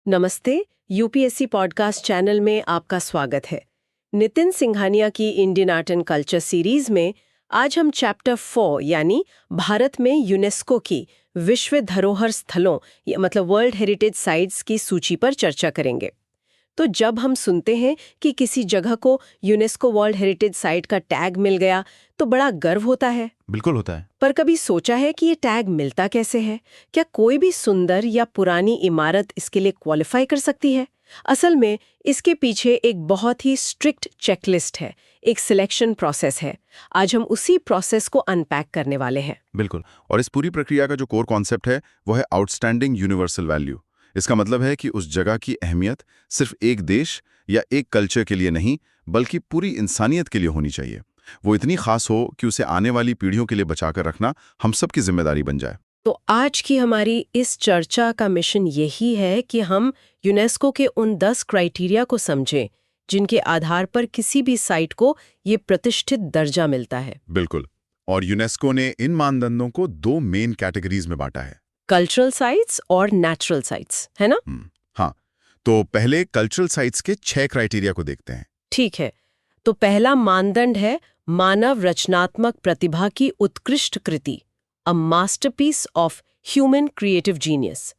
नमस्ते। UPSC podcast channel में आपका स्वागत है। नितिन सिंघानिया की Indian art and culture series में आज हम चैप्टर 4 यानी भारत में यूनेस्को की विश्व धरोहर स्थलों मतलब वर्ल्ड हेरिटेज साइट्स की सूची पर चर्चा करेंगे। तो जब हम सुनते हैं कि किसी जगह को यूनेस्को वर्ल्ड हेरिटेज साइट का टैग मिल गया तो बड़ा गर्व होता है। बिल्कुल होता है। पर कभी सोचा है कि ये टैग मिलता कैसे है? क्या कोई भी सुंदर या पुरानी इमारत इसके लिए क्वालिफाई कर सकती है? असल में इसके पीछे एक बहुत ही स्ट्रिक्ट चेकलिस्ट है, एक सिलेक्शन प्रोसेस है। आज हम उसी प्रोसेस को अनपैक करने वाले हैं। बिल्कुल। और इस पूरी प्रक्रिया का जो कोर कॉन्सेप्ट है वो है आउटस्टैंडिंग यूनिवर्सल वैल्यू। इसका मतलब है कि उस जगह की अहमियत सिर्फ एक देश या एक कल्चर के लिए नहीं बल्कि पूरी इंसानियत के लिए होनी चाहिए। वो इतनी खास हो कि उसे आने वाली पीढ़ियों के लिए बचाकर रखना हम सब की जिम्मेदारी बन जाए। तो आज की हमारी इस चर्चा का मिशन यही है कि हम यूनेस्को के उन 10 क्राइटेरिया को समझें जिनके आधार पर किसी भी साइट को ये प्रतिष्ठित दर्जा मिलता है। बिल्कुल। और यूनेस्को ने इन मानदंडों को 2 मेन कैटेगरीज में बांटा है, कल्चरल साइट्स और नेचुरल साइट्स, है ना? हाँ। तो पहले कल्चरल साइट्स के 6 क्राइटेरिया को देखते हैं। ठीक है। तो पहला मानदंड है मानव रचनात्मक प्रतिभा की उत्कृष्ट कृति, a masterpiece of human creative genius.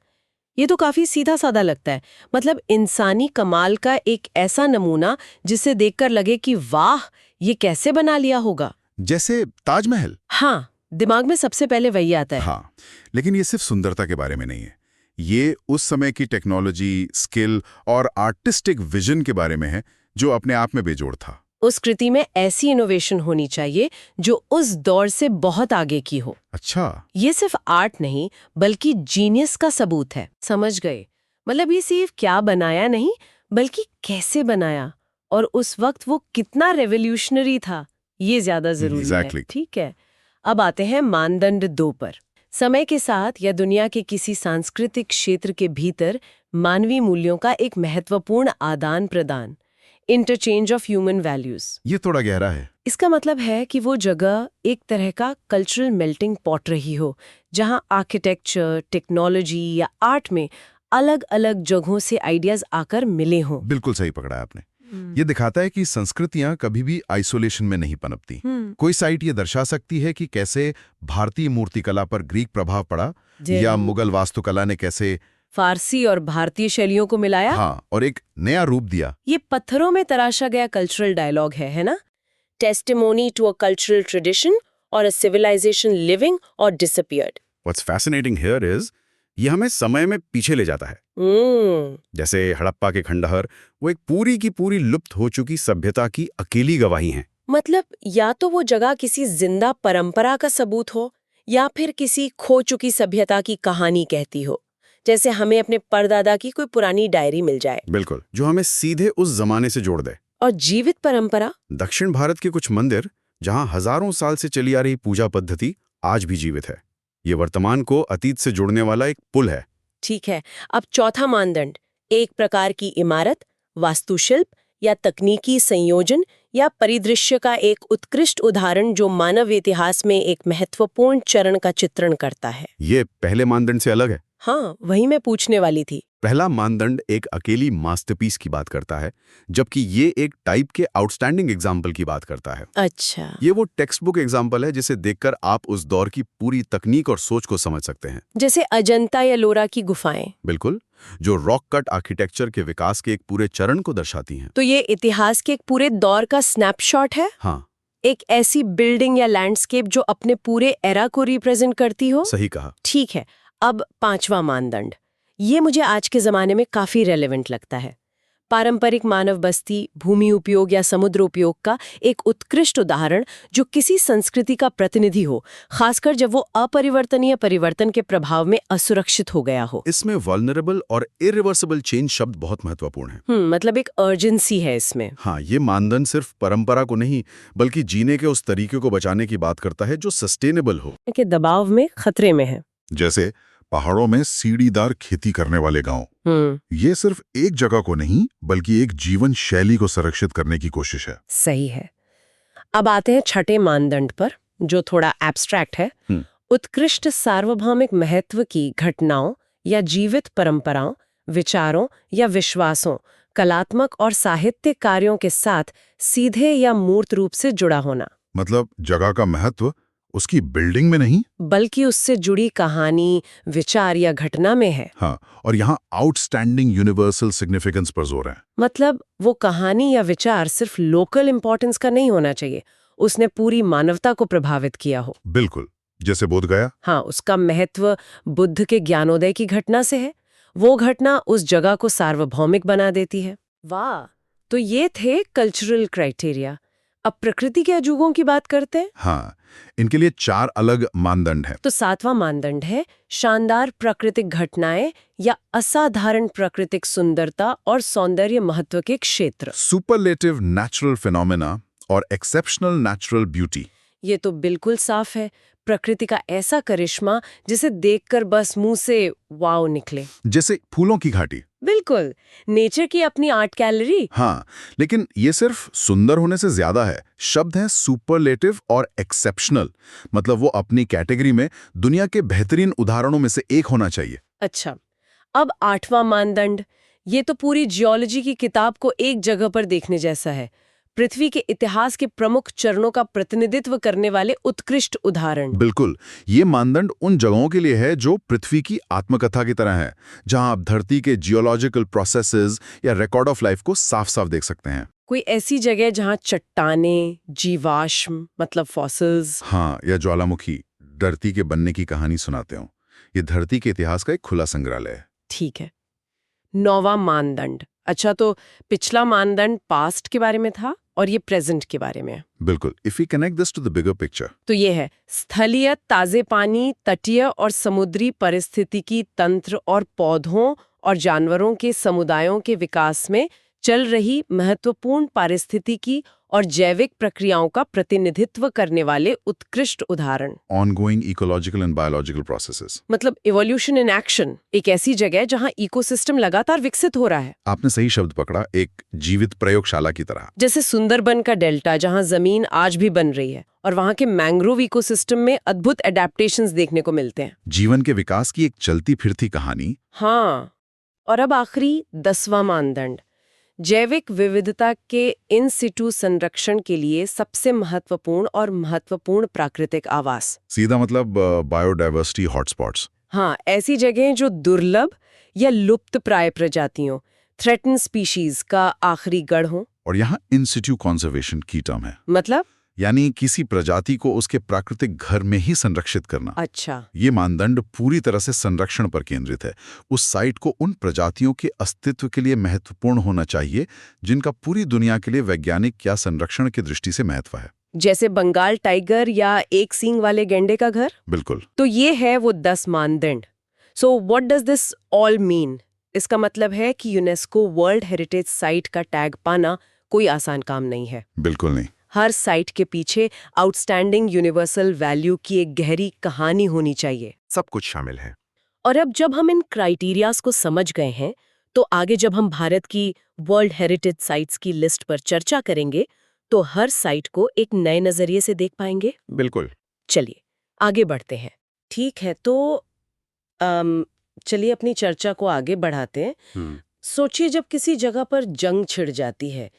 ये तो काफी सीधा साधा लगता है, मतलब इंसानी कमाल का एक ऐसा नमूना जिसे देखकर लगे कि वाह, ये कैसे बना लिया होगा। जैसे ताजमहल। हाँ, दिमाग में सबसे पहले वही आता है। हाँ, लेकिन ये सिर्फ सुंदरता के बारे में नहीं है। ये उस समय की टेक्नोलॉजी, स्किल और आर्टिस्टिक विजन के बारे में है जो अपने आप में बेजोड़ था। उस कृति में ऐसी इनोवेशन होनी चाहिए जो उस दौर से बहुत आगे की हो। अच्छा। ये सिर्फ आर्ट नहीं बल्कि जीनियस का सबूत है। समझ गए? मतलब ये सिर्फ क्या बनाया नहीं बल्कि कैसे बनाया, और उस वक्त वो कितना रेवोल्यूशनरी था, ये ज्यादा जरूरी है। ठीक है। अब आते हैं मानदंड 2 पर। समय के साथ या दुनिया के किसी सांस्कृतिक क्षेत्र के भीतर मानवीय मूल्यों का एक महत्वपूर्ण आदान प्रदान, इंटरचेंज ऑफ ह्यूमन वैल्यूज। ये थोड़ा गहरा है। इसका मतलब है कि वो जगह एक तरह का कल्चरल मेल्टिंग पॉट रही हो, जहां आर्किटेक्चर, टेक्नोलॉजी या आर्ट में अलग अलग जगहों से आइडियाज आकर मिले हों। बिल्कुल सही पकड़ा है आपने। ये दिखाता है कि संस्कृतियां कभी भी आइसोलेशन में नहीं पनपती। कोई साइट ये दर्शा सकती है कि कैसे भारतीय मूर्तिकला पर ग्रीक प्रभाव पड़ा या मुगल वास्तुकला ने कैसे फारसी और भारतीय शैलियों को मिलाया, हाँ, और एक नया रूप दिया। ये पत्थरों में तराशा गया कल्चरल डायलॉग है ना? Testimony to a cultural tradition or a civilisation living or disappeared. What's fascinating here is ये हमें समय में पीछे ले जाता है। जैसे हड़प्पा के खंडहर, वो एक पूरी की पूरी लुप्त हो चुकी सभ्यता की अकेली गवाही हैं। मतलब या तो वो जगह किसी जिंदा परंपरा का सबूत हो या फिर किसी खो चुकी सभ्यता की कहानी कहती हो, जैसे हमें अपने परदादा की कोई पुरानी डायरी मिल जाए। बिल्कुल, जो हमें सीधे उस जमाने से जोड़ दे। और जीवित परंपरा, दक्षिण भारत के कुछ मंदिर जहां हजारों साल से चली आ रही पूजा पद्धति आज भी जीवित है। ये वर्तमान को अतीत से जोड़ने वाला एक पुल है। ठीक है। अब चौथा मानदंड, एक प्रकार की इमारत, वास्तुशिल्प या तकनीकी संयोजन या परिदृश्य का एक उत्कृष्ट उदाहरण जो मानव इतिहास में एक महत्वपूर्ण चरण का चित्रण करता है। ये पहले मानदंड से अलग है। हाँ, वही मैं पूछने वाली थी। पहला मानदंड एक अकेली मास्टरपीस की बात करता है, जबकि ये एक टाइप के आउटस्टैंडिंग एग्जाम्पल की बात करता है। अच्छा। ये वो टेक्स्ट बुक एग्जाम्पल है जिसे देखकर आप उस दौर की पूरी तकनीक और सोच को समझ सकते हैं। जैसे अजंता या लोरा की गुफाएं। बिल्कुल, जो रॉक कट आर्किटेक्चर के विकास के एक पूरे चरण को दर्शाती हैं। तो ये इतिहास के एक पूरे दौर का स्नैपशॉट है। हाँ, एक ऐसी बिल्डिंग या लैंडस्केप जो अपने पूरे एरा को रिप्रेजेंट करती हो। सही कहा। ठीक है। अब पांचवा मानदंड, ये मुझे आज के जमाने में काफी रेलेवेंट लगता है। पारंपरिक मानव बस्ती, भूमि उपयोग या समुद्र उपयोग का एक उत्कृष्ट उदाहरण जो किसी संस्कृति का प्रतिनिधि हो, खासकर जब वो अपरिवर्तनीय परिवर्तन के प्रभाव में असुरक्षित हो गया हो। इसमें वल्नरेबल और इरिवर्सिबल चेंज शब्द बहुत महत्वपूर्ण है। मतलब एक अर्जेंसी है इसमें। हाँ, ये मानदंड सिर्फ परंपरा को नहीं बल्कि जीने के उस तरीके को बचाने की बात करता है जो सस्टेनेबल हो, के दबाव में, खतरे में है। जैसे पहाड़ों में सीढ़ीदार खेती करने वाले गांव। ये सिर्फ एक जगह को नहीं बल्कि एक जीवन शैली को संरक्षित करने की कोशिश है। सही है। अब आते हैं छठे मानदंड पर, जो थोड़ा एब्स्ट्रैक्ट है। उत्कृष्ट सार्वभौमिक महत्व की घटनाओं या जीवित परंपराओं, विचारों या विश्वासों, कलात्मक और साहित्यिक कार्यों के साथ सीधे या मूर्त रूप से जुड़ा होना। मतलब जगह का महत्व उसकी बिल्डिंग में नहीं। बल्कि उससे जुड़ी कहानी, विचार या घटना में है। हाँ, और यहाँ आउटस्टैंडिंग यूनिवर्सल सिग्निफिकेंस पर जोर है। मतलब वो कहानी या विचार सिर्फ लोकल इंपॉर्टेंस का नहीं होना चाहिए, उसने पूरी मानवता को प्रभावित किया हो। बिल्कुल, जैसे बोध गया। हाँ, उसका महत्व बुद्ध के ज्ञानोदय की घटना से है। वो घटना उस जगह को सार्वभौमिक बना देती है। वाह, तो ये थे कल्चरल क्राइटेरिया। अब प्रकृति के अजूबों की बात करते हैं। हाँ, इनके लिए 4 अलग मानदंड हैं। तो 7वां मानदंड है शानदार प्राकृतिक घटनाएं या असाधारण प्राकृतिक सुंदरता और सौंदर्य महत्व के क्षेत्र। सुपरलेटिव नेचुरल फिनोमेना और एक्सेप्शनल नेचुरल ब्यूटी। ये तो बिल्कुल साफ है, प्रकृति का ऐसा करिश्मा जिसे देखकर बस मुंह से वाव निकले। जैसे फूलों की घाटी। बिल्कुल, नेचर की अपनी आर्ट गैलरी। हाँ, लेकिन ये सिर्फ सुंदर होने से ज्यादा है। शब्द हैं सुपरलेटिव और एक्सेप्शनल, मतलब वो अपनी कैटेगरी में दुनिया के बेहतरीन उदाहरणों में से एक होना चाहिए। अच्छा, अब 8वां मानदंड, ये तो पूरी जियोलॉजी की किताब को एक जगह पर देखने जैसा है। पृथ्वी के इतिहास के प्रमुख चरणों का प्रतिनिधित्व करने वाले उत्कृष्ट उदाहरण। बिल्कुल, ये मानदंड उन जगहों के लिए है जो पृथ्वी की आत्मकथा की तरह है, जहां आप धरती के जियोलॉजिकल प्रोसेसेस या रिकॉर्ड ऑफ लाइफ को साफ-साफ देख सकते हैं। कोई ऐसी जगह जहां चट्टानें, जीवाश्म मतलब फॉसिल्स, हाँ, या ज्वालामुखी धरती के बनने की कहानी सुनाते हो। ये धरती के इतिहास का एक खुला संग्रहालय है। ठीक है। 9वां मानदंड, अच्छा तो पिछला मानदंड पास्ट के बारे में था और ये प्रेजेंट के बारे में है। बिल्कुल, if we connect this to the bigger picture, तो ये है स्थलीय, ताजे पानी, तटीय और समुद्री परिस्थितिकी तंत्र और पौधों और जानवरों के समुदायों के विकास में चल रही महत्वपूर्ण पारिस्थितिकी और जैविक प्रक्रियाओं का प्रतिनिधित्व करने वाले उत्कृष्ट उदाहरण। Ongoing ecological and biological processes. मतलब इवोल्यूशन इन एक्शन, एक ऐसी जगह जहां इकोसिस्टम लगातार विकसित हो रहा है। आपने सही शब्द पकड़ा, एक जीवित प्रयोगशाला की तरह। जैसे सुंदरबन का डेल्टा, जहां जमीन आज भी बन रही है और वहां के मैंग्रोव इकोसिस्टम में अद्भुत एडेप्टेशंस देखने को मिलते हैं। जीवन के विकास की एक चलती फिरती कहानी। हाँ, और अब आखिरी 10वां मानदंड, जैविक विविधता के इन सिटू संरक्षण के लिए सबसे महत्वपूर्ण प्राकृतिक आवास। सीधा मतलब बायोडाइवर्सिटी हॉटस्पॉट्स। हाँ, ऐसी जगहें जो दुर्लभ या लुप्त प्राय प्रजातियों, थ्रेटन स्पीशीज का आखिरी गढ़ हो। और यहाँ इन सिटू कॉन्जर्वेशन की टर्म है, मतलब यानी किसी प्रजाति को उसके प्राकृतिक घर में ही संरक्षित करना। अच्छा, ये मानदंड पूरी तरह से संरक्षण पर केंद्रित है। उस साइट को उन प्रजातियों के अस्तित्व के लिए महत्वपूर्ण होना चाहिए जिनका पूरी दुनिया के लिए वैज्ञानिक या संरक्षण की दृष्टि से महत्व है। जैसे बंगाल टाइगर या एक सींग वाले गैंडे का घर। बिल्कुल। तो ये है वो 10 मानदंड। So what does this all mean? इसका मतलब है कि यूनेस्को वर्ल्ड हेरिटेज साइट का टैग पाना कोई आसान काम नहीं है। बिल्कुल नहीं। हर साइट के पीछे आउटस्टैंडिंग यूनिवर्सल वैल्यू की एक गहरी कहानी होनी चाहिए। सब कुछ शामिल है। और अब जब हम इन क्राइटेरियाज को समझ गए हैं, तो आगे जब हम भारत की वर्ल्ड हेरिटेज साइट्स की लिस्ट पर चर्चा करेंगे, तो हर साइट को एक नए नजरिए से देख पाएंगे। बिल्कुल। चलिए आगे बढ़ते हैं। ठीक है, तो चलिए अपनी चर्चा को आगे बढ़ाते हैं। सोचिए जब किसी जगह पर जंग छिड़ जाती है,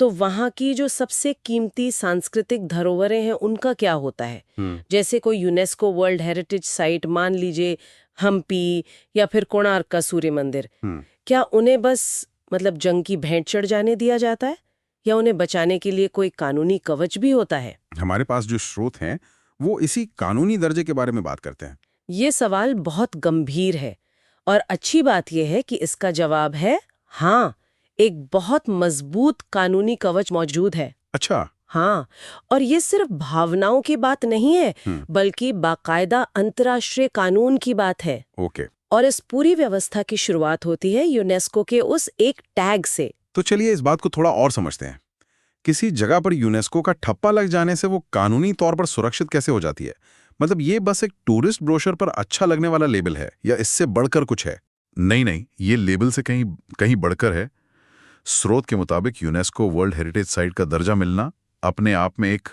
तो वहाँ की जो सबसे कीमती सांस्कृतिक धरोहरें हैं उनका क्या होता है? जैसे कोई यूनेस्को वर्ल्ड हेरिटेज साइट, मान लीजिए हम्पी या फिर कोणार्क का सूर्य मंदिर, क्या उन्हें बस मतलब जंग की भेंट चढ़ जाने दिया जाता है या उन्हें बचाने के लिए कोई कानूनी कवच भी होता है? हमारे पास जो स्रोत हैं वो इसी कानूनी दर्जे के बारे में बात करते हैं। ये सवाल बहुत गंभीर है और अच्छी बात यह है कि इसका जवाब है हाँ, एक बहुत मजबूत कानूनी कवच मौजूद है। अच्छा। हाँ, और ये सिर्फ भावनाओं की बात नहीं है, बल्कि बाकायदा अंतर्राष्ट्रीय कानून की बात है। ओके। और इस पूरी व्यवस्था की शुरुआत होती है यूनेस्को के उस एक टैग से। तो चलिए इस बात को थोड़ा और समझते हैं। किसी जगह पर यूनेस्को का ठप्पा लग जाने से वो कानूनी तौर पर सुरक्षित कैसे हो जाती है? मतलब ये बस एक टूरिस्ट ब्रोशर पर अच्छा लगने वाला लेबल है या इससे बढ़कर कुछ है? नहीं, ये लेबल से कहीं बढ़कर है। स्रोत के मुताबिक यूनेस्को वर्ल्ड हेरिटेज साइट का दर्जा मिलना अपने आप में एक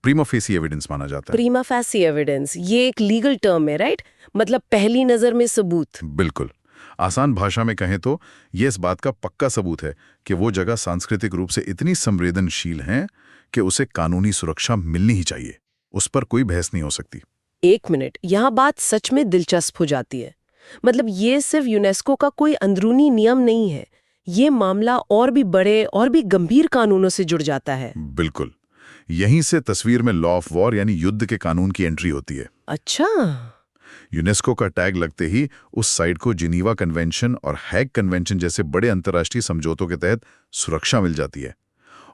प्रीमा फेसी एविडेंस माना जाता है। प्रीमा फेसी एविडेंस, ये एक लीगल टर्म है, राइट? मतलब पहली नजर में सबूत। बिल्कुल। आसान भाषा में कहें तो ये इस बात का पक्का सबूत है कि वो जगह सांस्कृतिक रूप से इतनी संवेदनशील है कि उसे कानूनी सुरक्षा मिलनी ही चाहिए। उस पर कोई बहस नहीं हो सकती। एक मिनट, यहाँ बात सच में दिलचस्प हो जाती है। मतलब ये सिर्फ यूनेस्को का कोई अंदरूनी नियम नहीं है, ये मामला और भी बड़े और भी गंभीर कानूनों से जुड़ जाता है। बिल्कुल। यहीं से तस्वीर में लॉ ऑफ वॉर यानी युद्ध के कानून की एंट्री होती है। अच्छा। यूनेस्को का टैग लगते ही उस साइट को जिनीवा कन्वेंशन और हैग कन्वेंशन जैसे बड़े अंतर्राष्ट्रीय समझौतों के तहत सुरक्षा मिल जाती है।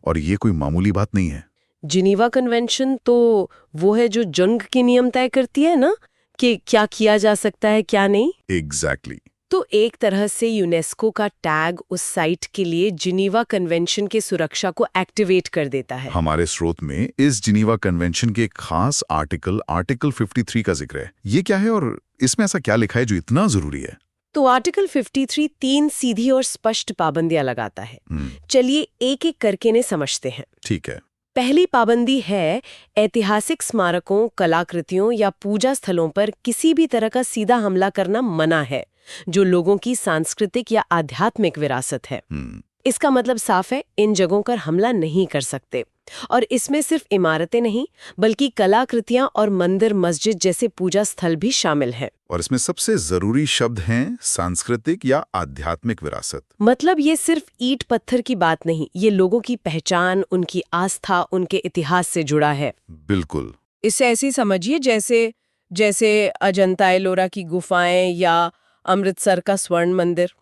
और ये कोई मामूली बात नहीं है। जिनीवा कन्वेंशन तो वो है जो जंग के नियम तय करती है ना, कि क्या किया जा सकता है क्या नहीं। एग्जैक्टली। तो एक तरह से यूनेस्को का टैग उस साइट के लिए जिनीवा कन्वेंशन के सुरक्षा को एक्टिवेट कर देता है। हमारे स्रोत में इस जिनीवा कन्वेंशन के एक खास आर्टिकल 53 का जिक्र है। ये क्या है और इसमें ऐसा क्या लिखा है जो इतना जरूरी है? तो आर्टिकल 53 3 सीधी और स्पष्ट पाबंदियां लगाता है। चलिए एक एक करके ने समझते हैं। ठीक है। पहली पाबंदी है ऐतिहासिक स्मारकों, कलाकृतियों या पूजा स्थलों पर किसी भी तरह का सीधा हमला करना मना है, जो लोगों की सांस्कृतिक या आध्यात्मिक विरासत है। इसका मतलब साफ है, इन जगहों पर हमला नहीं कर सकते। और इसमें सिर्फ इमारतें नहीं, बल्कि कलाकृतियां और मंदिर, मस्जिद जैसे पूजा स्थल भी शामिल हैं। और इसमें सबसे जरूरी शब्द हैं सांस्कृतिक या आध्यात्मिक विरासत। मतलब ये सिर्फ ईंट पत्थर की बात नहीं, ये लोगों की पहचान, उनकी आस्था, उनके इतिहास से जुड़ा है। बिल्कुल। इसे ऐसे ही समझिए जैसे अजंता एलोरा की गुफाएं या अमृतसर का स्वर्ण मंदिर।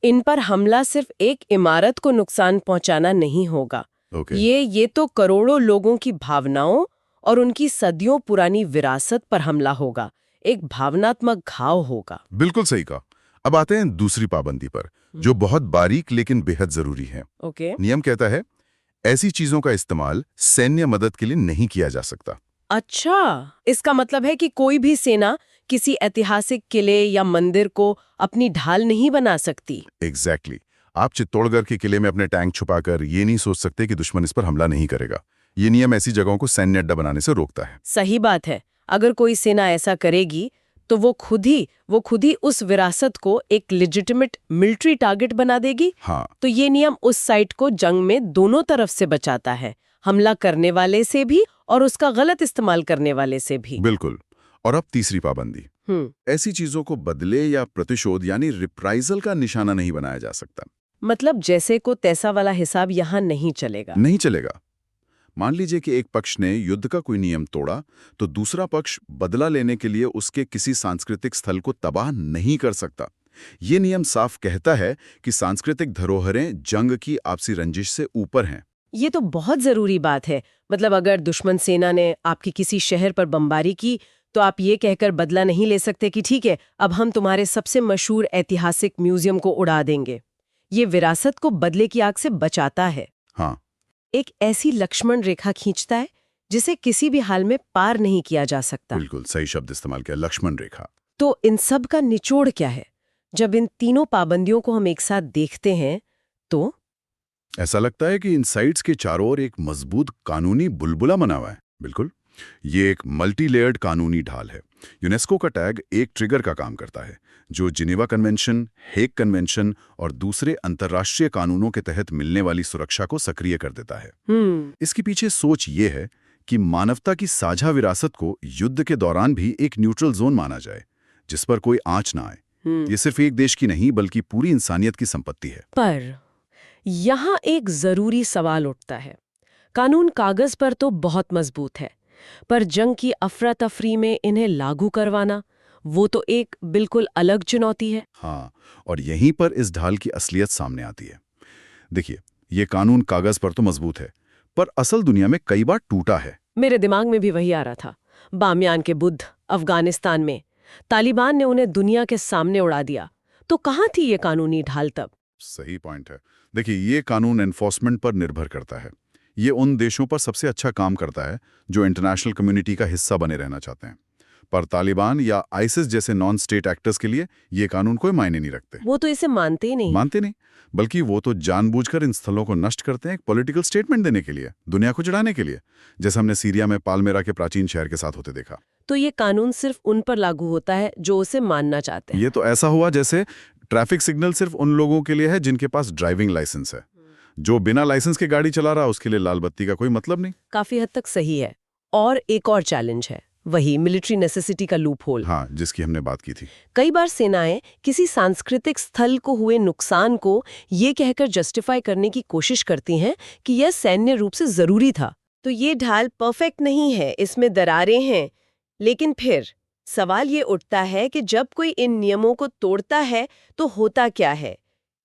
इन पर हमला सिर्फ एक इमारत को नुकसान पहुंचाना नहीं होगा। ये तो करोड़ों लोगों की भावनाओं और उनकी सदियों पुरानी विरासत पर हमला होगा, एक भावनात्मक घाव होगा। बिल्कुल सही कहा। अब आते हैं दूसरी पाबंदी पर, जो बहुत बारीक लेकिन बेहद जरूरी है। नियम कहता है ऐसी चीजों का इस्तेमाल सैन्य मदद के लिए नहीं किया जा सकता। अच्छा, इसका मतलब है कि कोई भी सेना किसी ऐतिहासिक किले या मंदिर को अपनी ढाल नहीं बना सकती। एग्जैक्टली। आप चित्तौड़गढ़ के किले में अपने टैंक छुपाकर ये नहीं सोच सकते कि दुश्मन इस पर हमला नहीं करेगा। ये नियम ऐसी जगहों को सैन्य अड्डा बनाने से रोकता है। सही बात है। अगर कोई सेना ऐसा करेगी तो वो खुद ही उस विरासत को एक लेजिटिमेट मिलिट्री टारगेट बना देगी। हाँ। तो ये नियम उस साइट को जंग में दोनों तरफ से बचाता है, हमला करने वाले से भी और उसका गलत इस्तेमाल करने वाले से भी। बिल्कुल। और अब तीसरी पाबंदी, ऐसी चीजों को बदले या प्रतिशोध यानी रिप्राइजल का निशाना नहीं बनाया जा सकता। मतलब जैसे को तैसा वाला हिसाब यहाँ नहीं चलेगा। नहीं चलेगा। मान लीजिए कि एक पक्ष ने युद्ध का कोई नियम तोड़ा, तो दूसरा पक्ष बदला लेने के लिए उसके किसी सांस्कृतिक स्थल को तबाह नहीं कर सकता। ये नियम साफ कहता है कि सांस्कृतिक धरोहरें जंग की आपसी रंजिश से ऊपर हैं। ये तो बहुत जरूरी बात है। मतलब अगर दुश्मन सेना ने आपकी किसी शहर पर बमबारी की, तो आप ये कहकर बदला नहीं ले सकते कि ठीक है, अब हम तुम्हारे सबसे मशहूर ऐतिहासिक म्यूजियम को उड़ा देंगे। ये विरासत को बदले की आग से बचाता है। हाँ। एक ऐसी लक्ष्मण रेखा खींचता है जिसे किसी भी हाल में पार नहीं किया जा सकता। बिल्कुल सही शब्द इस्तेमाल किया, लक्ष्मण रेखा। तो इन सब का निचोड़ क्या है? जब इन तीनों पाबंदियों को हम एक साथ देखते हैं तो ऐसा लगता है कि इन साइट्स के चारों ओर एक मजबूत कानूनी बुलबुला बना हुआ है। बिल्कुल, ये एक मल्टी लेयर्ड कानूनी ढाल है। यूनेस्को का टैग एक ट्रिगर का काम करता है, जो जिनेवा कन्वेंशन, हेग कन्वेंशन और दूसरे अंतर्राष्ट्रीय कानूनों के तहत मिलने वाली सुरक्षा को सक्रिय कर देता है। इसके पीछे सोच ये है कि मानवता की साझा विरासत को युद्ध के दौरान भी एक न्यूट्रल जोन माना जाए, जिस पर कोई आंच ना आए। ये सिर्फ एक देश की नहीं, बल्कि पूरी इंसानियत की संपत्ति है। पर यहाँ एक जरूरी सवाल उठता है। कानून कागज पर तो बहुत मजबूत है, पर जंग की अफरा तफरी में इन्हें लागू करवाना, वो तो एक बिल्कुल अलग चुनौती है। हाँ, और यहीं पर इस ढाल की असलियत सामने आती है। देखिए, ये कानून कागज पर तो मजबूत है, पर असल दुनिया में कई बार टूटा है। मेरे दिमाग में भी वही आ रहा था। बामियान के बुद्ध अफगानिस्तान में तालिबान ने उन्हें दुनिया के सामने उड़ा दिया, तो कहाँ थी ये कानूनी ढाल तब? सही पॉइंट है। देखिए, ये कानून एनफोर्समेंट पर निर्भर करता है। ये उन देशों पर सबसे अच्छा काम करता है जो इंटरनेशनल कम्युनिटी का हिस्सा बने रहना चाहते हैं। पर तालिबान या आईसिस जैसे नॉन स्टेट एक्टर्स के लिए ये कानून कोई मायने नहीं रखते। वो तो इसे मानते ही नहीं। मानते नहीं, बल्कि वो तो जानबूझकर इन स्थलों को नष्ट करते हैं एक पॉलिटिकल स्टेटमेंट देने के लिए, दुनिया को चिढ़ाने के लिए, जैसे हमने सीरिया में पालमेरा के प्राचीन शहर के साथ होते देखा। तो ये कानून सिर्फ उन पर लागू होता है जो उसे मानना चाहते हैं। ये तो ऐसा हुआ जैसे ट्रैफिक सिग्नल सिर्फ उन लोगों के लिए है जिनके पास ड्राइविंग लाइसेंस है। जो बिना लाइसेंस के गाड़ी चला रहा उसके लिए लाल बत्ती का कोई मतलब नहीं। काफी हद तक सही है। और एक और चैलेंज है, वही मिलिट्री नेसेसिटी का लूप होल। हाँ, जिसकी हमने बात की थी। कई बार सेनाएं किसी सांस्कृतिक स्थल को हुए नुकसान को ये कहकर जस्टिफाई करने की कोशिश करती हैं कि यह सैन्य रूप से जरूरी था। तो ये ढाल परफेक्ट नहीं है, इसमें दरारें हैं। लेकिन फिर सवाल ये उठता है कि जब कोई इन नियमों को तोड़ता है तो होता क्या है?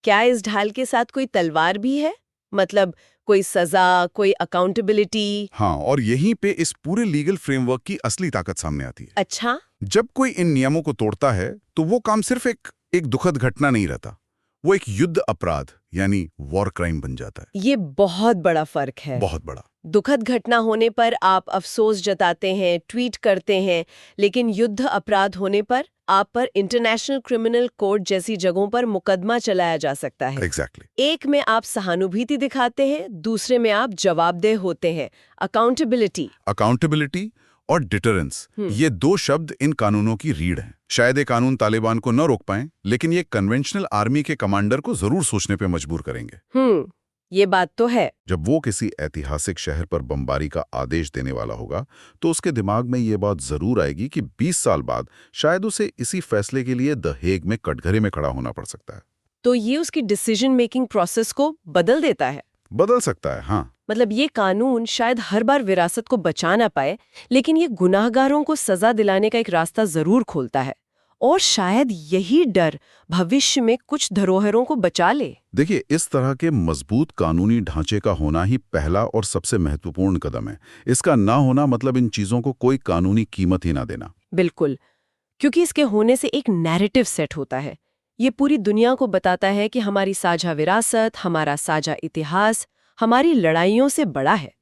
क्या इस ढाल के साथ कोई तलवार भी है? मतलब कोई सजा, कोई अकाउंटेबिलिटी? हाँ, और यहीं पे इस पूरे लीगल फ्रेमवर्क की असली ताकत सामने आती है। अच्छा, जब कोई इन नियमों को तोड़ता है तो वो काम सिर्फ एक दुखद घटना नहीं रहता, वो एक युद्ध अपराध यानी वॉर क्राइम बन जाता है। ये बहुत बड़ा फर्क है। बहुत बड़ा। दुखद घटना होने पर आप अफसोस जताते हैं, ट्वीट करते हैं, लेकिन युद्ध अपराध होने पर आप पर इंटरनेशनल क्रिमिनल कोर्ट जैसी जगहों पर मुकदमा चलाया जा सकता है। एग्जैक्टली। एक में आप सहानुभूति दिखाते हैं, दूसरे में आप जवाबदेह होते हैं। अकाउंटेबिलिटी और डिटरेंस, ये दो शब्द इन कानूनों की रीढ़ हैं। शायद ये कानून तालिबान को न रोक पाएं, लेकिन ये कन्वेंशनल आर्मी के कमांडर को जरूर सोचने पे मजबूर करेंगे। ये बात तो है। जब वो किसी ऐतिहासिक शहर पर बमबारी का आदेश देने वाला होगा तो उसके दिमाग में ये बात जरूर आएगी कि 20 साल बाद शायद उसे इसी फैसले के लिए द हेग में कटघरे में खड़ा होना पड़ सकता है। तो ये उसकी डिसीजन मेकिंग प्रोसेस को बदल देता है। बदल सकता है, हाँ। मतलब ये कानून शायद हर बार विरासत को बचा ना पाए, लेकिन ये गुनाहगारों को सजा दिलाने का एक रास्ता जरूर खोलता है। और शायद यही डर भविष्य में कुछ धरोहरों को बचा ले। देखिए, इस तरह के मजबूत कानूनी ढांचे का होना ही पहला और सबसे महत्वपूर्ण कदम है। इसका ना होना मतलब इन चीजों को कोई कानूनी कीमत ही ना देना। बिल्कुल, क्योंकि इसके होने से एक नैरेटिव सेट होता है। ये पूरी दुनिया को बताता है कि हमारी साझा विरासत, हमारा साझा इतिहास, हमारी लड़ाइयों से बड़ा है।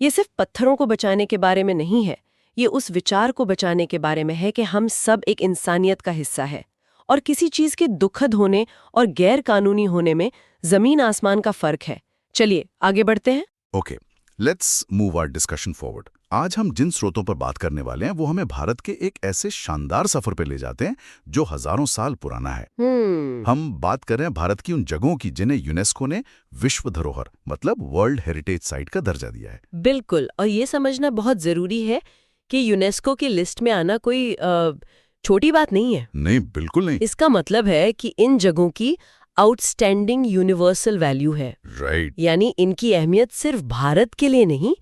ये सिर्फ पत्थरों को बचाने के बारे में नहीं है, ये उस विचार को बचाने के बारे में है कि हम सब एक इंसानियत का हिस्सा है और किसी चीज के दुखद होने और गैर कानूनी होने में जमीन आसमान का फर्क है। चलिए आगे बढ़ते हैं। Okay, let's move our discussion forward. आज हम जिन स्रोतों पर बात करने वाले हैं वो हमें भारत के एक ऐसे शानदार सफर पे ले जाते हैं जो हजारों साल पुराना है। हम बात कर रहे हैं भारत की उन जगहों की जिन्हें यूनेस्को ने विश्व धरोहर मतलब वर्ल्ड हेरिटेज साइट का दर्जा दिया है। बिल्कुल, और ये समझना बहुत जरूरी है कि यूनेस्को की लिस्ट में आना कोई छोटी बात नहीं है। नहीं, बिल्कुल नहीं। इसका मतलब है कि इन जगहों की आउटस्टैंडिंग यूनिवर्सल वैल्यू है। राइट। यानी इनकी अहमियत सिर्फ भारत के लिए नहीं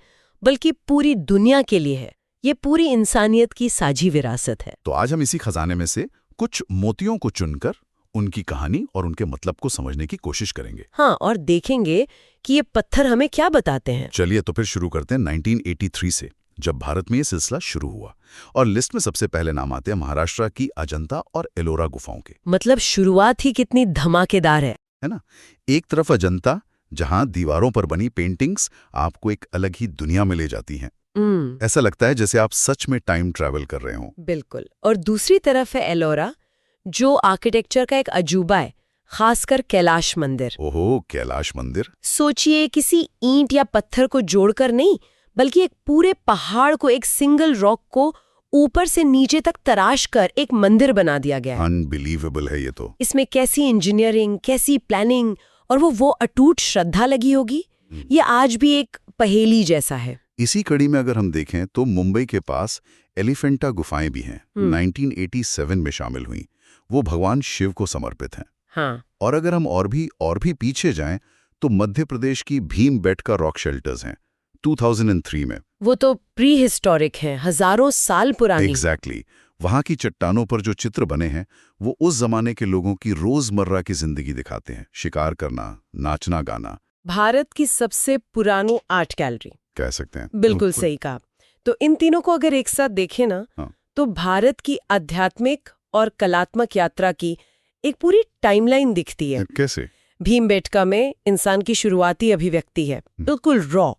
बल्कि पूरी दुनिया के लिए है। ये पूरी इंसानियत की साझी विरासत है। तो आज हम इसी खजाने में से कुछ मोतियों को चुनकर उनकी कहानी और उनके मतलब को समझने की कोशिश करेंगे। हाँ, और देखेंगे कि ये पत्थर हमें क्या बताते हैं। चलिए तो फिर शुरू करते हैं 1983 से, जब भारत में ये सिलसिला शुरू हुआ। और लिस्ट में सबसे पहले नाम आते हैं महाराष्ट्र की अजंता और एलोरा गुफाओं के। मतलब शुरुआत ही कितनी धमाकेदार है ना? एक तरफ अजंता, जहां दीवारों पर बनी पेंटिंग्स आपको एक अलग ही दुनिया में ले जाती हैं। ऐसा लगता है जैसे आप सच में टाइम ट्रैवल कर रहे हो। बिल्कुल। और दूसरी तरफ है एलोरा, जो आर्किटेक्चर का एक अजूबा है, खासकर कैलाश मंदिर। ओहो, कैलाश मंदिर। सोचिए, किसी ईंट या पत्थर को जोड़कर नहीं, बल्कि एक पूरे पहाड़ को, एक सिंगल रॉक को ऊपर से नीचे तक तराश कर एक मंदिर बना दिया गया है। अनबिलीवेबल है ये तो। इसमें कैसी इंजीनियरिंग, कैसी प्लानिंग और वो अटूट श्रद्धा लगी होगी, ये आज भी एक पहेली जैसा है। इसी कड़ी में अगर हम देखें तो मुंबई के पास एलिफेंटा गुफाएं भी हैं, 1987 में शामिल हुई। वो भगवान शिव को समर्पित हैं। हाँ। और अगर हम और भी पीछे जाएं तो मध्य प्रदेश की भीम बेटका रॉक शेल्टर्स हैं, 2003 में। वो तो प्री हिस्टोरिक है, हजारों साल पुरानी। एग्जैक्टली। वहां की चट्टानों पर जो चित्र बने हैं वो उस जमाने के लोगों की रोजमर्रा की जिंदगी दिखाते हैं। शिकार करना, नाचना, गाना। भारत की सबसे पुरानी आर्ट गैलरी कह सकते हैं। बिल्कुल सही कहा। तो इन तीनों को अगर एक साथ देखें ना, तो भारत की आध्यात्मिक और कलात्मक यात्रा की एक पूरी टाइमलाइन दिखती है। कैसे? भीमबेटका में इंसान की शुरुआती अभिव्यक्ति है, बिल्कुल रॉ।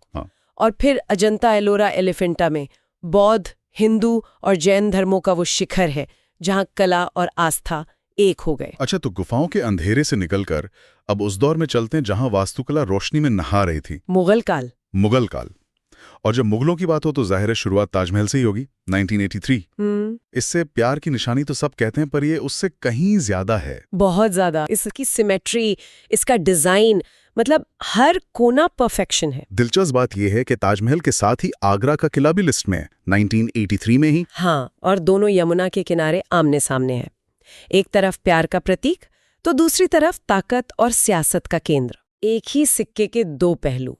और फिर अजंता एलोरा एलिफेंटा में बौद्ध, हिंदू और जैन धर्मों का वो शिखर है जहाँ कला और आस्था एक हो गए। अच्छा, तो गुफाओं के अंधेरे से निकलकर अब उस दौर में चलते हैं जहां वास्तुकला रोशनी में नहा रही थी, मुगल काल। मुगल काल। और जब मुगलों की बात हो तो जाहिर है शुरुआत ताजमहल से ही होगी, 1983। इससे प्यार की निशानी तो सब कहते हैं, पर ये उससे कहीं ज्यादा है। बहुत ज्यादा। इसकी सिमेट्री, इसका डिजाइन, मतलब हर कोना परफेक्शन है। दिलचस्प बात यह है कि ताजमहल के साथ ही आगरा का किला भी लिस्ट में है, 1983 में ही। हाँ, और दोनों यमुना के किनारे आमने सामने हैं। एक तरफ प्यार का प्रतीक तो दूसरी तरफ ताकत और सियासत का केंद्र। एक ही सिक्के के दो पहलू।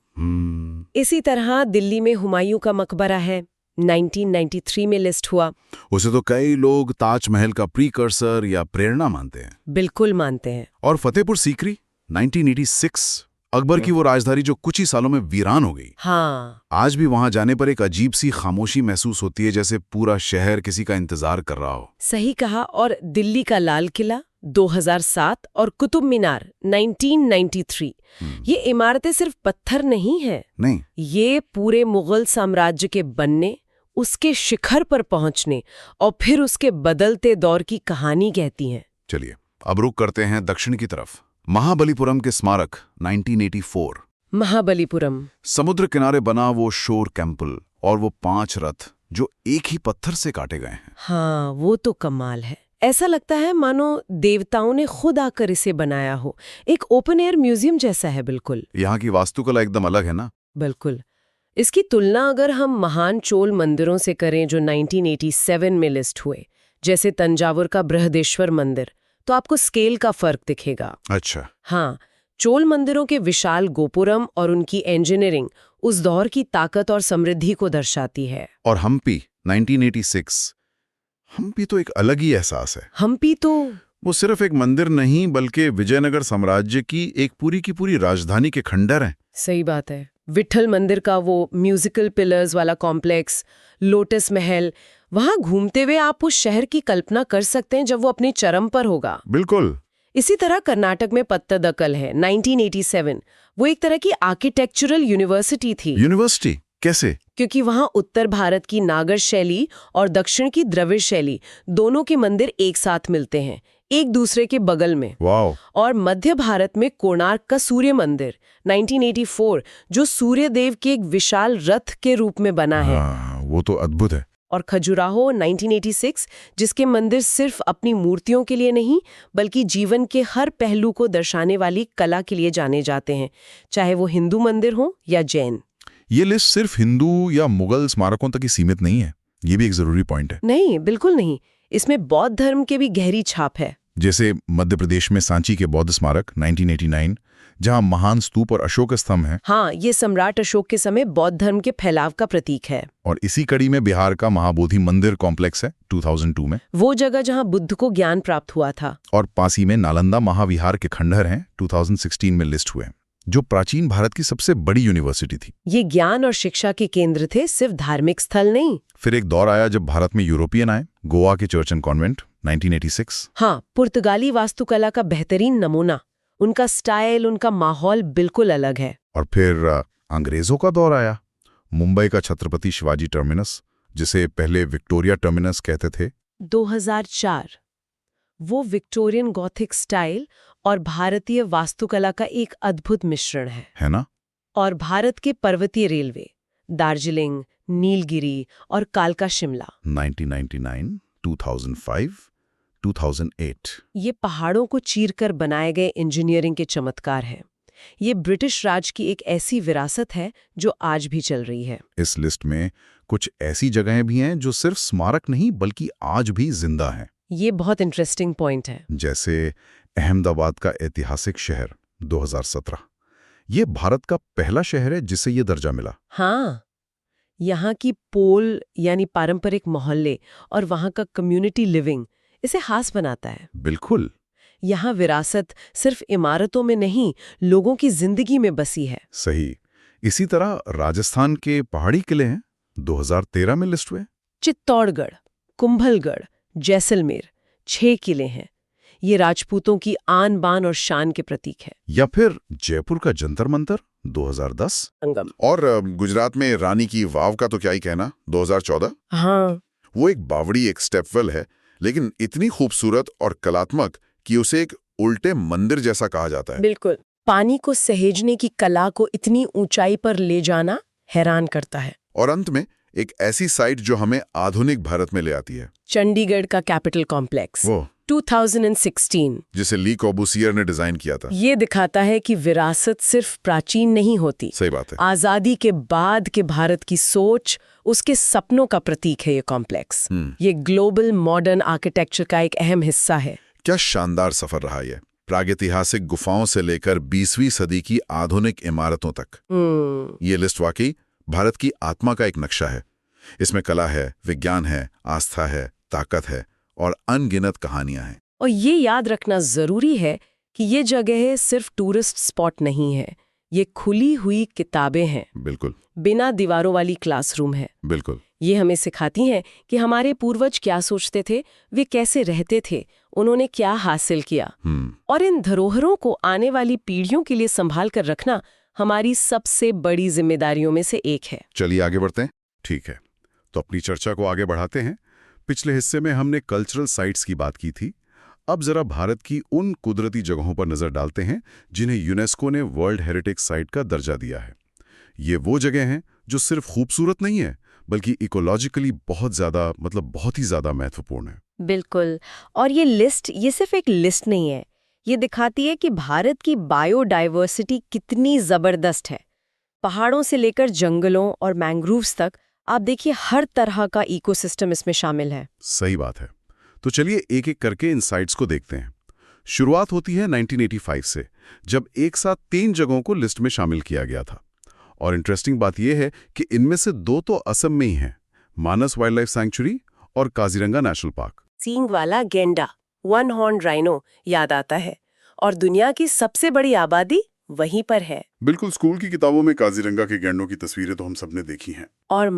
इसी तरह दिल्ली में हुमायूं का मकबरा है, 1993 में लिस्ट हुआ। उसे तो कई लोग ताजमहल का प्रीकर्सर या प्रेरणा मानते हैं। बिल्कुल मानते हैं। और फतेहपुर सीकरी, 1986, अकबर की वो राजधानी जो कुछ ही सालों में वीरान हो गई। हाँ, आज भी वहां जाने पर एक अजीब सी खामोशी महसूस होती है, जैसे पूरा शहर किसी का इंतजार कर रहा हो। सही कहा। और दिल्ली का लाल किला 2007 और कुतुब मीनार 1993, ये इमारतें सिर्फ पत्थर नहीं है, नहीं, ये पूरे मुगल साम्राज्य के बनने, उसके शिखर पर पहुंचने और फिर उसके बदलते दौर की कहानी कहती हैं। चलिए अब रुक करते हैं दक्षिण की तरफ। महाबलीपुरम के स्मारक, 1984। महाबलीपुरम, समुद्र किनारे बना वो शोर कैंपल और वो 5 रथ जो एक ही पत्थर से काटे गए हैं। हाँ, वो तो कमाल है। ऐसा लगता है मानो देवताओं ने खुद आकर इसे बनाया हो। एक ओपन एयर म्यूजियम जैसा है बिल्कुल। यहाँ की वास्तुकला एकदम अलग है ना। बिल्कुल। इसकी तुलना अगर हम महान चोल मंदिरों से करें जो 1987 में लिस्ट हुए, जैसे तंजावुर का बृहदेश्वर मंदिर, तो आपको स्केल का फर्क दिखेगा। अच्छा। हाँ, चोल मंदिरों के विशाल गोपुरम और उनकी इंजीनियरिंग उस दौर की ताकत और समृद्धि को दर्शाती है। और हम्पी, 1986। हम्पी तो एक अलग ही एहसास है। हम्पी तो वो सिर्फ एक मंदिर नहीं बल्कि विजयनगर साम्राज्य की पूरी राजधानी के खंडर हैं। सही बात है। विठल मंदिर का वो म्यूजिकल पिलर्स वाला कॉम्प्लेक्स, लोटस महल, वहां घूमते हुए आप उस शहर की कल्पना कर सकते हैं जब वो अपने चरम पर होगा। बिल्कुल। इसी तरह कर्नाटक में पत्तदकल है, 1987। वो एक तरह की आर्किटेक्चरल यूनिवर्सिटी थी। यूनिवर्सिटी कैसे? क्योंकि वहां उत्तर भारत की नागर शैली और दक्षिण की द्रविड़ शैली दोनों के मंदिर एक साथ मिलते हैं, एक दूसरे के बगल में। वाओ। और मध्य भारत में कोणार्क का सूर्य मंदिर 1984, जो सूर्य देव के एक विशाल रथ के रूप में बना है। वो तो अद्भुत है। और खजुराहो 1986, जिसके मंदिर सिर्फ अपनी मूर्तियों के लिए नहीं बल्कि जीवन के हर पहलू को दर्शाने वाली कला के लिए जाने जाते हैं, चाहे वो हिंदू मंदिर हो या जैन। ये लिस्ट सिर्फ हिंदू या मुगल स्मारकों तक ही सीमित नहीं है, ये भी एक जरूरी पॉइंट है। नहीं, बिल्कुल नहीं। इसमें बौद्ध धर्म के भी गहरी छाप है। जैसे मध्य प्रदेश में सांची के बौद्ध स्मारक, 1989, जहां महान स्तूप और अशोक स्तंभ हैं। हाँ, ये सम्राट अशोक के समय बौद्ध धर्म के फैलाव का प्रतीक है। और इसी कड़ी में बिहार का महाबोधि मंदिर कॉम्प्लेक्स है, 2002 में। वो जगह जहां बुद्ध को ज्ञान प्राप्त हुआ था। और पासी में नालंदा महाविहार के खंडहर हैं, 2016 में लिस्ट हुए, जो प्राचीन भारत की सबसे बड़ी यूनिवर्सिटी थी। ये ज्ञान और शिक्षा के केंद्र थे, सिर्फ धार्मिक स्थल नहीं। फिर एक दौर आया जब भारत में यूरोपियन आए, गोवा के चर्च एंड कॉन्वेंट, 1986। हाँ, पुर्तगाली वास्तुकला का बेहतरीन नमूना। उनका स्टाइल, उनका माहौल बिल्कुल अलग है। और फिर अंग्रेजों का दौर आया, मुंबई का छत्रपति शिवाजी टर्मिनस, जिसे पहले विक्टोरिया टर्मिनस कहते थे। 2004, वो विक्टोरियन गॉथिक स्टाइल और भारतीय वास्तुकला का एक अद्भुत मिश्रण है ना? और भारत के पर्वतीय रेलवे, दार्जिलिंग, नीलगिरी और कालका शिमला, 1999, 2005, 2008। ये पहाड़ों को चीरकर बनाए गए इंजीनियरिंग के चमत्कार हैं। ये ब्रिटिश राज की एक ऐसी विरासत है जो आज भी चल रही है। इस लिस्ट में कुछ ऐसी जगहें भी हैं जो सिर्फ स्मारक नहीं बल्कि आज भी जिंदा हैं। ये बहुत इंटरेस्टिंग पॉइंट है। जैसे अहमदाबाद का ऐतिहासिक शहर, 2017। ये भारत का पहला शहर है जिसे ये दर्जा मिला। हाँ, यहाँ की पोल यानी पारंपरिक मोहल्ले और वहाँ का कम्युनिटी लिविंग इसे खास बनाता है। बिल्कुल। यहाँ विरासत सिर्फ इमारतों में नहीं, लोगों की जिंदगी में बसी है। सही। इसी तरह राजस्थान के पहाड़ी किले हैं, 2013 में लिस्ट हुए। चित्तौड़गढ़, कुंभलगढ़, जैसलमेर, 6 किले हैं। ये राजपूतों की आन बान और शान के प्रतीक है। या फिर जयपुर का जंतर मंतर, 2010। संगम। और गुजरात में रानी की वाव का तो क्या ही कहना, 2014। हाँ, वो एक बावड़ी, एक स्टेपवेल है, लेकिन इतनी खूबसूरत और कलात्मक कि उसे एक उल्टे मंदिर जैसा कहा जाता है। बिल्कुल। पानी को सहेजने की कला को इतनी ऊंचाई पर ले जाना हैरान करता है। और अंत में एक ऐसी साइट जो हमें आधुनिक भारत में ले आती है, चंडीगढ़ का कैपिटल कॉम्प्लेक्स, वो 2016। जिसे ली कॉर्बूसियर ने डिजाइन किया था। ये दिखाता है कि विरासत सिर्फ प्राचीन नहीं होती। सही बात है। आजादी के बाद के भारत की सोच, उसके सपनों का प्रतीक है ये कॉम्प्लेक्स। ये ग्लोबल मॉडर्न आर्किटेक्चर का एक अहम हिस्सा है। क्या शानदार सफर रहा ये, प्रागैतिहासिक गुफाओं से लेकर 20वीं सदी की आधुनिक इमारतों तक। ये लिस्ट वाकई भारत की आत्मा का एक नक्शा है। इसमें कला है, विज्ञान है, आस्था है, ताकत है और अनगिनत कहानियां हैं। और ये याद रखना जरूरी है कि ये जगह सिर्फ टूरिस्ट स्पॉट नहीं है, ये खुली हुई किताबें हैं। बिल्कुल बिना दीवारों वाली क्लासरूम है। बिल्कुल। ये हमें सिखाती हैं कि हमारे पूर्वज क्या सोचते थे, वे कैसे रहते थे, उन्होंने क्या हासिल किया। और इन धरोहरों को आने वाली पीढ़ियों के लिए संभाल कर रखना हमारी सबसे बड़ी जिम्मेदारियों में से एक है। चलिए आगे बढ़ते हैं। ठीक है, तो अपनी चर्चा को आगे बढ़ाते हैं। पिछले हिस्से में हमने कल्चरल साइट्स की बात की थी। अब जरा भारत की उन कुदरती जगहों पर नजर डालते हैं जिन्हें यूनेस्को ने वर्ल्ड हेरिटेज साइट का दर्जा दिया है। ये वो जगह हैं जो सिर्फ खूबसूरत नहीं है, बल्कि इकोलॉजिकली बहुत ही ज्यादा महत्वपूर्ण है। बिल्कुल। और ये लिस्ट ये सिर्फ एक लिस्ट नहीं है, ये दिखाती है कि भारत की बायोडाइवर्सिटी कितनी जबरदस्त है। पहाड़ों से लेकर जंगलों और मैंग्रोव्स तक आप देखिए, हर तरह का इकोसिस्टम इसमें शामिल है। सही बात है। तो चलिए एक एक करके इन साइट्स को देखते हैं। शुरुआत होती है 1985 से, जब एक साथ 3 जगहों को लिस्ट में शामिल किया गया था। और इंटरेस्टिंग बात यह है कि इनमें से 2 तो असम में ही हैं, मानस वाइल्ड लाइफ सैंक्चुरी और काजीरंगा नेशनल पार्क। सींग वाला गेंडा, वन हॉर्न राइनो याद आता है, और दुनिया की सबसे बड़ी आबादी वहीं पर है। बिल्कुल, स्कूल की किताबों में काजीरंगा के गैंडों की तस्वीरें तो हम सबने देखी हैं। और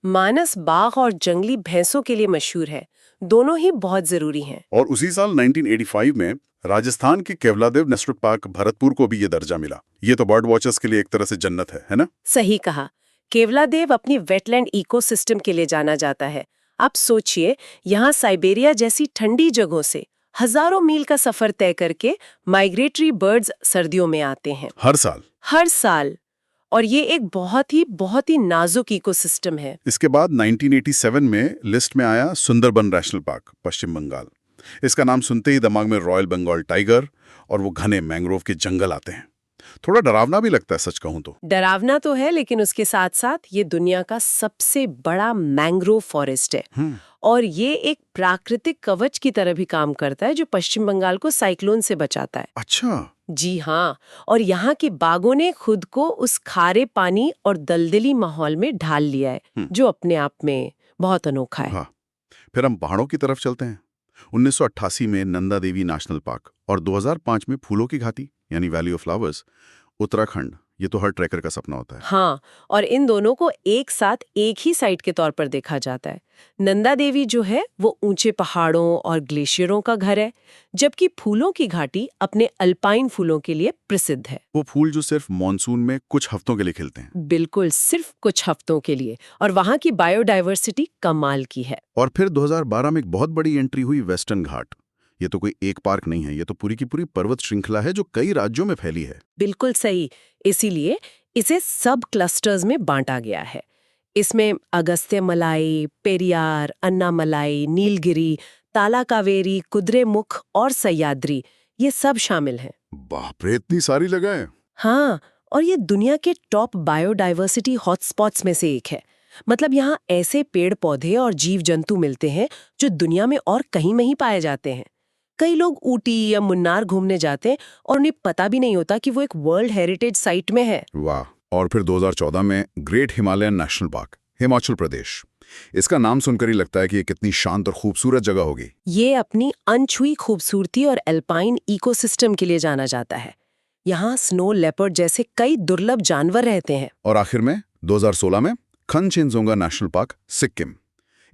मानस बाघ और जंगली भैंसों के लिए मशहूर है। दोनों ही बहुत जरूरी हैं। और उसी साल 1985 में राजस्थान के केवलादेव नेशनल पार्क भरतपुर को भी ये दर्जा मिला। ये तो बर्ड वॉचर्स के लिए एक तरह से जन्नत है ना? सही कहा। केवलादेव अपनी वेटलैंड इकोसिस्टम के लिए जाना जाता है। आप सोचिए, यहाँ साइबेरिया जैसी ठंडी जगहों से हजारों मील का सफर तय करके माइग्रेटरी बर्ड्स सर्दियों में आते हैं। हर साल। और ये एक बहुत ही नाजुक इकोसिस्टम है। इसके बाद 1987 में लिस्ट में आया सुंदरबन नेशनल पार्क, पश्चिम बंगाल। इसका नाम सुनते ही दिमाग में रॉयल बंगाल टाइगर और वो घने मैंग्रोव के जंगल आते हैं। थोड़ा डरावना भी लगता है, सच कहूं तो। डरावना तो है, लेकिन उसके साथ साथ ये दुनिया का सबसे बड़ा मैंग्रोव फॉरेस्ट है। और ये एक प्राकृतिक कवच की तरह भी काम करता है, जो पश्चिम बंगाल को साइक्लोन से बचाता है। अच्छा। जी हाँ। और यहाँ के बागों ने खुद को उस खारे पानी और दलदली माहौल में ढाल लिया है, जो अपने आप में बहुत अनोखा है। हाँ। फिर हम पहाड़ों की तरफ चलते हैं। 1988 में नंदा देवी नेशनल पार्क और 2005 में फूलों की घाटी यानी वैली ऑफ फ्लावर्स, उत्तराखंड। ये तो हर ट्रैकर का सपना होता है। हाँ, और इन दोनों को एक साथ एक ही साइट के तौर पर देखा जाता है। नंदा देवी जो है वो ऊंचे पहाड़ों और ग्लेशियरों का घर है, जबकि फूलों की घाटी अपने अल्पाइन फूलों के लिए प्रसिद्ध है। वो फूल जो सिर्फ मॉनसून में कुछ हफ्तों के लिए खिलते हैं। बिल्कुल, सिर्फ कुछ हफ्तों के लिए। और वहाँ की बायोडाइवर्सिटी कमाल की है। और फिर 2012 में एक बहुत बड़ी एंट्री हुई वेस्टर्न घाट। ये तो कोई एक पार्क नहीं है, ये तो पूरी की पूरी पर्वत श्रृंखला है जो कई राज्यों में फैली है। बिल्कुल सही। इसीलिए इसे सब क्लस्टर्स में बांटा गया है। इसमें अगस्त्य मलाई, पेरियार, अन्नामलाई, नीलगिरी, ताला कावेरी, कुद्रेमुख और सह्याद्री, ये सब शामिल हैं। बाप रे, इतनी सारी जगह। हाँ, और ये दुनिया के टॉप बायोडाइवर्सिटी हॉटस्पॉट्स में से एक है। मतलब यहाँ ऐसे पेड़ पौधे और जीव जंतु मिलते हैं जो दुनिया में और कहीं नहीं पाए जाते हैं। कई लोग ऊटी या मुन्नार घूमने जाते हैं और उन्हें पता भी नहीं होता कि वो एक वर्ल्ड हेरिटेज साइट में है। वाह। और फिर 2014 में Great Himalayan National Park, Himachal Pradesh. इसका नाम सुनकर ही लगता है कि ये कितनी शांत और खूबसूरत जगह होगी। ये अपनी अनछुई खूबसूरती और एल्पाइन इकोसिस्टम के लिए जाना जाता है। यहाँ स्नो लेपर्ड जैसे कई दुर्लभ जानवर रहते हैं। और आखिर में 2016 में खनचेनजोंगा नेशनल पार्क, सिक्किम।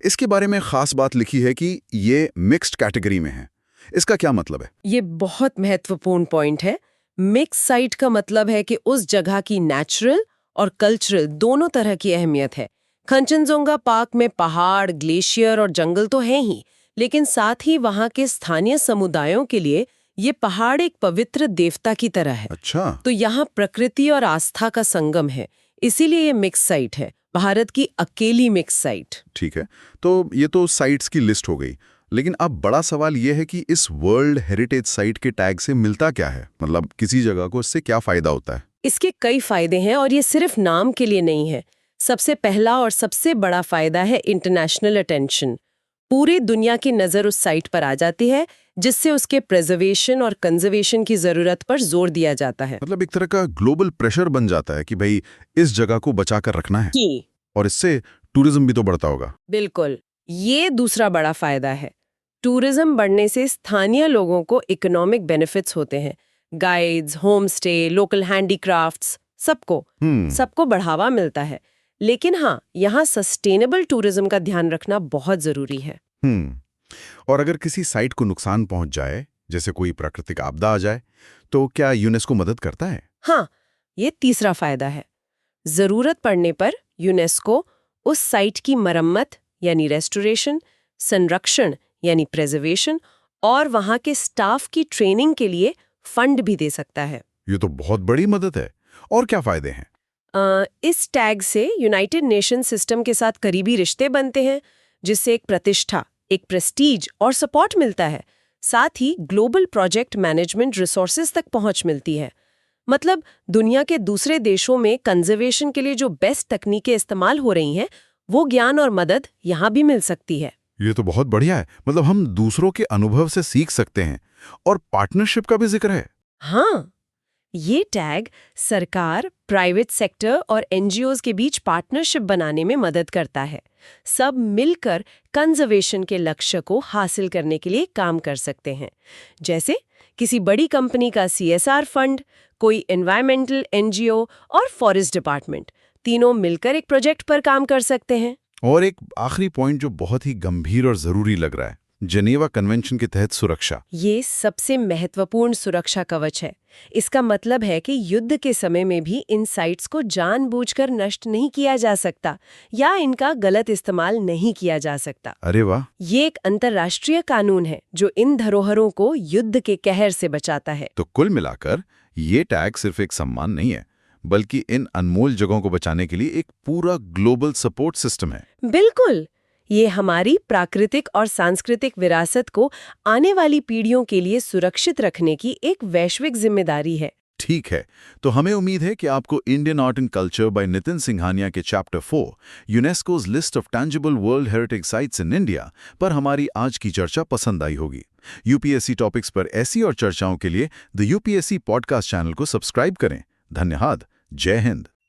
इसके बारे में खास बात लिखी है कि ये मिक्स्ड कैटेगरी में है। इसका क्या मतलब है? ये बहुत महत्वपूर्ण पॉइंट है। मिक्स साइट का मतलब है कि उस जगह की नेचुरल और कल्चरल दोनों तरह की अहमियत है। कंचनजोंगा पार्क में पहाड़, ग्लेशियर और जंगल तो हैं ही, लेकिन साथ ही वहाँ के स्थानीय समुदायों के लिए ये पहाड़ एक पवित्र देवता की तरह है। अच्छा, तो यहाँ प्रकृति और आस्था का संगम है, इसीलिए ये मिक्स साइट है, भारत की अकेली मिक्स साइट। ठीक है। तो ये तो साइट्स की लिस्ट हो गई, लेकिन अब बड़ा सवाल ये है कि इस वर्ल्ड हेरिटेज साइट के टैग से मिलता क्या है? मतलब किसी जगह को इससे क्या फायदा होता है? इसके कई फायदे हैं और ये सिर्फ नाम के लिए नहीं है। सबसे पहला और सबसे बड़ा फायदा है इंटरनेशनल अटेंशन। पूरी दुनिया की नज़र उस साइट पर आ जाती है, जिससे उसके प्रिजर्वेशन और कंजर्वेशन की ज़रूरत पर जोर दिया जाता है। मतलब एक तरह का ग्लोबल प्रेशर बन जाता है कि भाई इस जगह को बचा कर रखना है, और इससे टूरिज्म भी तो बढ़ता होगा। बिल्कुल, ये दूसरा बड़ा फायदा है। टूरिज्म बढ़ने से स्थानीय लोगों को इकोनॉमिक बेनिफिट्स होते हैं। Guides, home stay, local handicrafts, सबको बढ़ावा मिलता है। लेकिन हाँ, यहाँ सस्टेनेबल टूरिज्म का ध्यान रखना बहुत जरूरी है। और अगर किसी साइट को नुकसान पहुंच जाए, जैसे कोई प्राकृतिक आपदा आ जाए, तो क्या यूनेस्को मदद करता है? हाँ, ये तीसरा फायदा है। जरूरत पड़ने पर यूनेस्को उस साइट की मरम्मत यानी रेस्टोरेशन, संरक्षण यानी प्रिजर्वेशन और वहाँ के स्टाफ की ट्रेनिंग के लिए फंड भी दे सकता है। ये तो बहुत बड़ी मदद है। और क्या फायदे हैं? इस टैग से यूनाइटेड नेशन सिस्टम के साथ करीबी रिश्ते बनते हैं, जिससे एक प्रतिष्ठा, एक प्रेस्टीज और सपोर्ट मिलता है। साथ ही ग्लोबल प्रोजेक्ट मैनेजमेंट रिसोर्सेज तक पहुंच मिलती है। मतलब दुनिया के दूसरे देशों में कंजर्वेशन के लिए जो बेस्ट तकनीकें इस्तेमाल हो रही हैं, वो ज्ञान और मदद यहाँ भी मिल सकती है। ये तो बहुत बढ़िया है। मतलब हम दूसरों के अनुभव से सीख सकते हैं। और पार्टनरशिप का भी जिक्र है। हाँ, ये टैग सरकार, प्राइवेट सेक्टर और एनजीओज के बीच पार्टनरशिप बनाने में मदद करता है। सब मिलकर कंजर्वेशन के लक्ष्य को हासिल करने के लिए काम कर सकते हैं। जैसे किसी बड़ी कंपनी का CSR फंड, कोई एनवायरमेंटल एनजीओ और फॉरेस्ट डिपार्टमेंट, तीनों मिलकर एक प्रोजेक्ट पर काम कर सकते हैं। और एक आखिरी पॉइंट जो बहुत ही गंभीर और जरूरी लग रहा है, जेनेवा कन्वेंशन के तहत सुरक्षा। ये सबसे महत्वपूर्ण सुरक्षा कवच है। इसका मतलब है कि युद्ध के समय में भी इन साइट्स को जानबूझकर नष्ट नहीं किया जा सकता या इनका गलत इस्तेमाल नहीं किया जा सकता। अरे वाह! ये एक अंतर्राष्ट्रीय कानून है जो इन धरोहरों को युद्ध के कहर से बचाता है। तो कुल मिलाकर ये टैग सिर्फ एक सम्मान नहीं है, बल्कि इन अनमोल जगहों को बचाने के लिए एक पूरा ग्लोबल सपोर्ट सिस्टम है। बिल्कुल, ये हमारी प्राकृतिक और सांस्कृतिक विरासत को आने वाली पीढ़ियों के लिए सुरक्षित रखने की एक वैश्विक जिम्मेदारी है। ठीक है, तो हमें उम्मीद है कि आपको Indian art and culture by Nitin Singhania के chapter 4 UNESCO's list of tangible world heritage sites in India पर हमारी आज की चर्चा पसंद आई होगी। यूपीएससी टॉपिक्स पर ऐसी और चर्चाओं के लिए द यूपीएससी पॉडकास्ट चैनल को सब्सक्राइब करें। धन्यवाद। जय हिंद।